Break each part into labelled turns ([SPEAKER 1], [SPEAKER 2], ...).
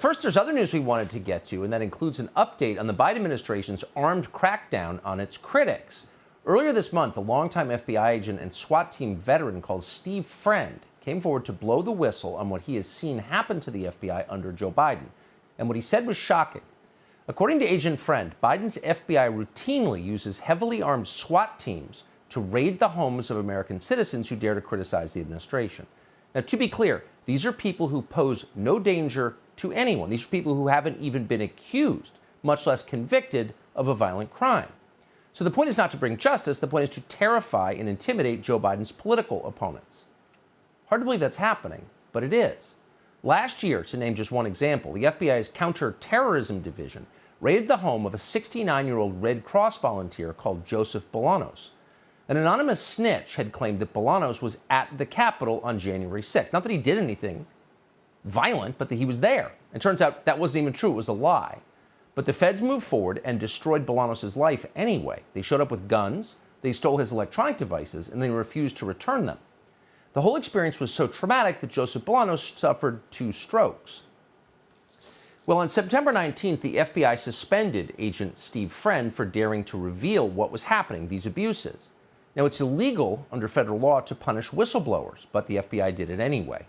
[SPEAKER 1] first, there's other news we wanted to get to, and that includes an update on the Biden administration's armed crackdown on its critics. Earlier this month, a longtime FBI agent and SWAT team veteran called Steve Friend came forward to blow the whistle on what he has seen happen to the FBI under Joe Biden. And what he said was shocking. According to Agent Friend, Biden's FBI routinely uses heavily armed SWAT teams to raid the homes of American citizens who dare to criticize the administration. Now, to be clear, these are people who pose no danger to anyone. These are people who haven't even been accused, much less convicted, of a violent crime. So the point is not to bring justice. The point is to terrify and intimidate Joe Biden's political opponents. Hard to believe that's happening, but it is. Last year, to name just one example, the FBI's counterterrorism division raided the home of a 69-year-old Red Cross volunteer called Joseph Bolanos. An anonymous snitch had claimed that Bolanos was at the Capitol on January 6th. Not that he did anything violent, but that he was there. And turns out that wasn't even true. It was a lie. But the feds moved forward and destroyed Bolanos' life anyway. They showed up with guns, they stole his electronic devices, and they refused to return them. The whole experience was so traumatic that Joseph Bolanos suffered 2 strokes. Well, on September 19th, the FBI suspended Agent Steve Friend for daring to reveal what was happening, these abuses. Now, it's illegal under federal law to punish whistleblowers, but the FBI did it anyway.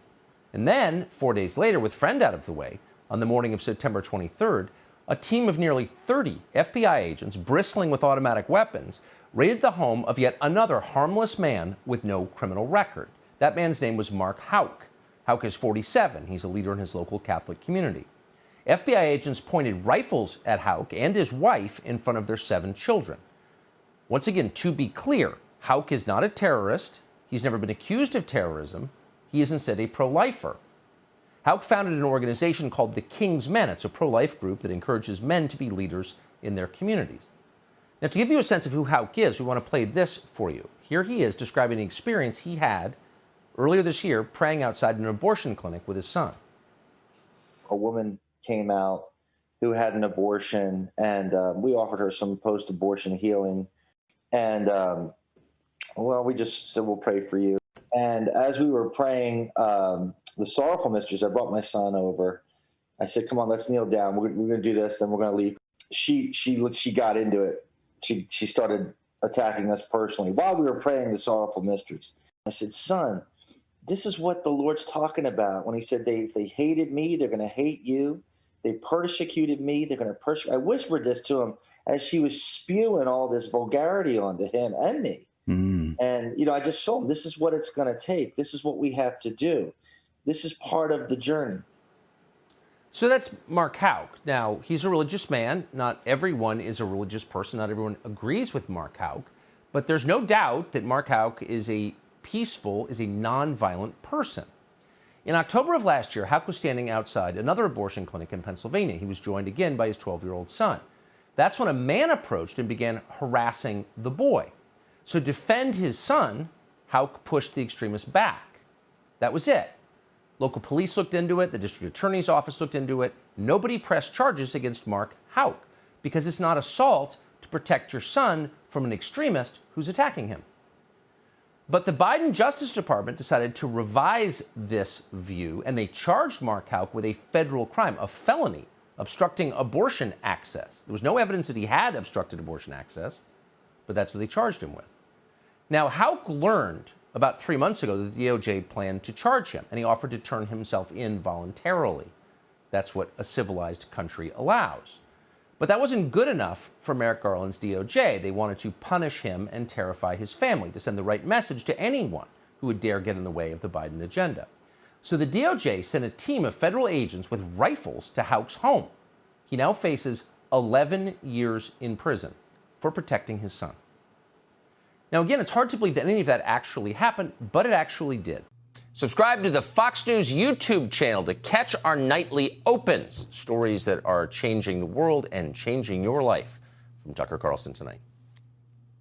[SPEAKER 1] And then, 4 days later, with Friend out of the way, on the morning of September 23rd, a team of nearly 30 FBI agents, bristling with automatic weapons, raided the home of yet another harmless man with no criminal record. That man's name was Mark Houck. Houck is 47. He's a leader in his local Catholic community. FBI agents pointed rifles at Houck and his wife in front of their 7 children. Once again, to be clear, Houck is not a terrorist. He's never been accused of terrorism. He is instead a pro-lifer. Houck founded an organization called the King's Men. It's a pro-life group that encourages men to be leaders in their communities. Now, to give you a sense of who Houck is, we want to play this for you. Here he is describing the experience he had earlier this year praying outside an abortion clinic with his son.
[SPEAKER 2] A woman came out who had an abortion, and we offered her some post-abortion healing. And, well, we just said, we'll pray for you. And as we were praying, the sorrowful mistress, I brought my son over. I said, come on, let's kneel down. We're going to do this, and we're going to leave. She got into it. She started attacking us personally while we were praying the sorrowful mysteries. I said, son, this is what the Lord's talking about when he said, if they hated me, they're going to hate you. They persecuted me, they're going to persecute. I whispered this to him as she was spewing all this vulgarity onto him and me. And, I just told him, this is what it's going to take. This is what we have to do. This is part of the journey.
[SPEAKER 1] So that's Mark Houck. Now, he's a religious man. Not everyone is a religious person. Not everyone agrees with Mark Houck. But there's no doubt that Mark Houck is a peaceful, is a nonviolent person. In October of last year, Houck was standing outside another abortion clinic in Pennsylvania. He was joined again by his 12-year-old son. That's when a man approached and began harassing the boy. So to defend his son, Houck pushed the extremist back. That was it. Local police looked into it. The district attorney's office looked into it. Nobody pressed charges against Mark Houck because it's not assault to protect your son from an extremist who's attacking him. But the Biden Justice Department decided to revise this view, and they charged Mark Houck with a federal crime, a felony, obstructing abortion access. There was no evidence that he had obstructed abortion access, but that's what they charged him with. Now, Houck learned about 3 months ago that the DOJ planned to charge him, and he offered to turn himself in voluntarily. That's what a civilized country allows. But that wasn't good enough for Merrick Garland's DOJ. They wanted to punish him and terrify his family, to send the right message to anyone who would dare get in the way of the Biden agenda. So the DOJ sent a team of federal agents with rifles to Houck's home. He now faces 11 years in prison for protecting his son. Now, again, it's hard to believe that any of that actually happened, but it actually did. Subscribe to the Fox News YouTube channel to catch our nightly opens, stories that are changing the world and changing your life. From Tucker Carlson Tonight.